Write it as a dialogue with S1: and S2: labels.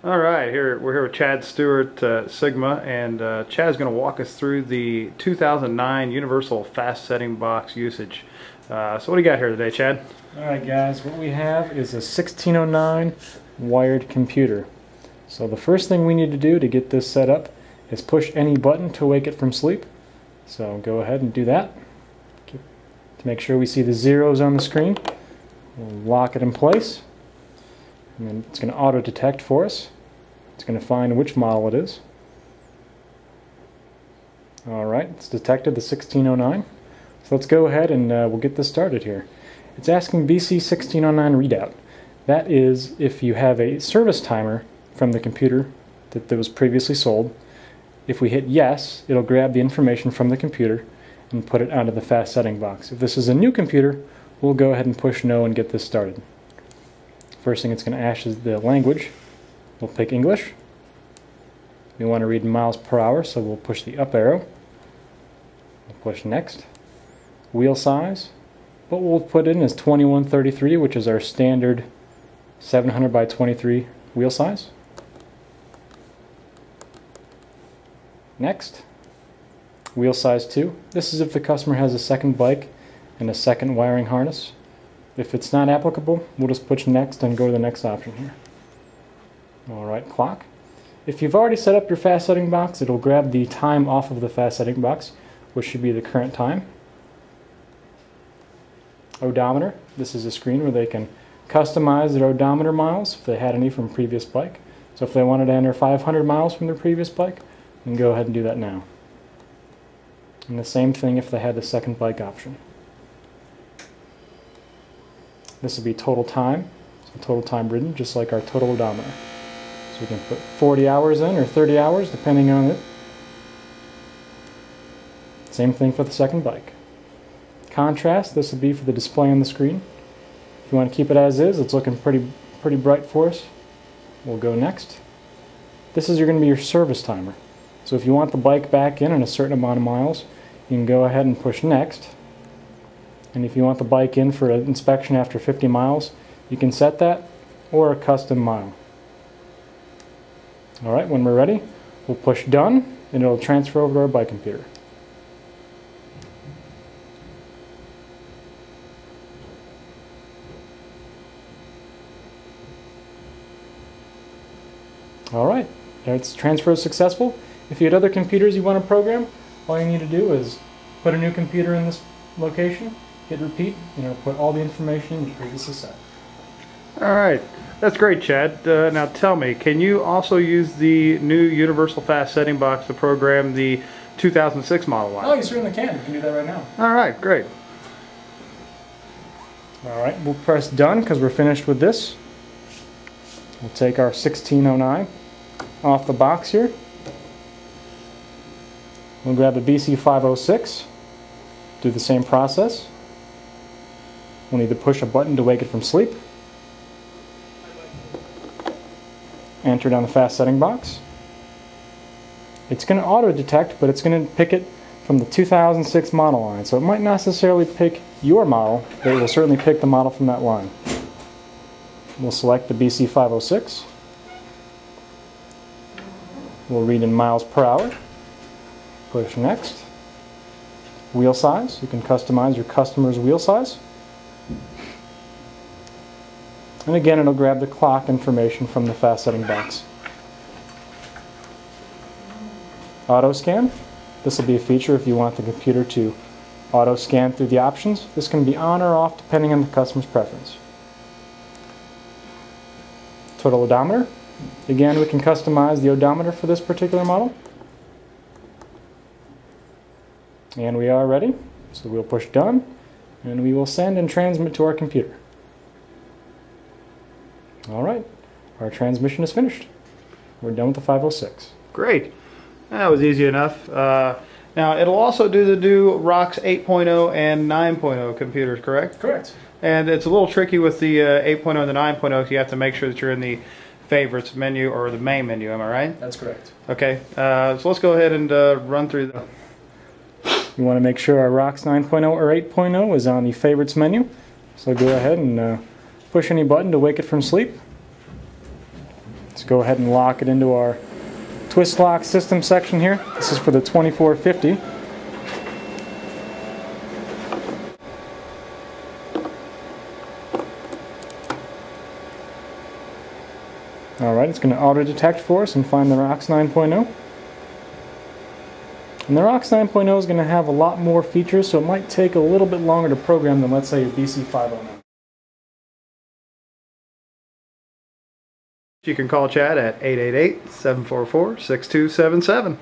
S1: All right, we're here with Chad Stewart, Sigma, and Chad's going to walk us through the 2009 Universal Fast Setting Box usage. So what do you got here today, Chad?
S2: All right, guys, what we have is a 1609 wired computer. So the first thing we need to do to get this set up is push any button to wake it from sleep. So go ahead and do that. To make sure we see the zeros on the screen, we'll lock it in place. And then it's going to auto detect for us. It's going to find which model it is. Alright, it's detected the 1609. So let's go ahead and we'll get this started here. It's asking BC1609 readout. That is if you have a service timer from the computer that was previously sold. If we hit yes, it'll grab the information from the computer and put it onto the fast setting box. If this is a new computer, we'll go ahead and push no and get this started. First thing it's going to ask is the language. We'll pick English. We want to read miles per hour, so we'll push the up arrow. We'll push next. Wheel size. What we'll put in is 2133, which is our standard 700 by 23 wheel size. Next. Wheel size 2. This is if the customer has a second bike and a second wiring harness. If it's not applicable, we'll just push next and go to the next option here. Alright, clock. If you've already set up your fast setting box, it'll grab the time off of the fast setting box, which should be the current time. Odometer. This is a screen where they can customize their odometer miles if they had any from previous bike. So if they wanted to enter 500 miles from their previous bike, they can go ahead and do that now. And the same thing if they had the second bike option. This will be total time, so total time ridden, just like our total odometer. So we can put 40 hours in or 30 hours, depending on it. Same thing for the second bike. Contrast, this will be for the display on the screen. If you want to keep it as is, it's looking pretty bright for us. We'll go next. This is going to be your service timer. So if you want the bike back in a certain amount of miles, you can go ahead and push next. And if you want the bike in for an inspection after 50 miles, you can set that or a custom mile. Alright, when we're ready, we'll push done and it'll transfer over to our bike computer. Alright, it's transfer successful. If you had other computers you want to program, all you need to do is put a new computer in this location, hit repeat, and it'll put all the information you previously set.
S1: Alright, that's great, Chad. Now tell me, can you also use the new Universal Fast Setting Box to program the 2006 model line?
S2: Oh, you certainly can. You can do that right now.
S1: Alright, great.
S2: Alright, we'll press done because we're finished with this. We'll take our 1609 off the box here. We'll grab a BC506, do the same process. We'll need to push a button to wake it from sleep. Enter it on the fast setting box. It's going to auto detect, but it's going to pick it from the 2006 model line. So it might not necessarily pick your model, but it will certainly pick the model from that line. We'll select the BC506. We'll read in miles per hour. Push next. Wheel size. You can customize your customer's wheel size. And again, it'll grab the clock information from the fast setting box. Auto scan. This will be a feature if you want the computer to auto scan through the options. This can be on or off depending on the customer's preference. Total odometer. Again, we can customize the odometer for this particular model. And we are ready. So we'll push done and we will send and transmit to our computer. Alright, our transmission is finished. We're done with the 506.
S1: Great. That was easy enough. Now, it'll also do the new ROX 8.0 and 9.0 computers, correct?
S2: Correct.
S1: And it's a little tricky with the 8.0 and the 9.0. You have to make sure that you're in the favorites menu or the main menu, am I right?
S2: That's correct.
S1: Okay, so let's go ahead and run through the...
S2: You want to make sure our ROX 9.0 or 8.0 is on the favorites menu. So go ahead and push any button to wake it from sleep. Let's go ahead and lock it into our twist lock system section here. This is for the 2450. Alright, it's going to auto detect for us and find the ROX 9.0. And the ROX 9.0 is going to have a lot more features, so it might take a little bit longer to program than, let's say, your BC 509.
S1: You can call Chad at 888-744-6277.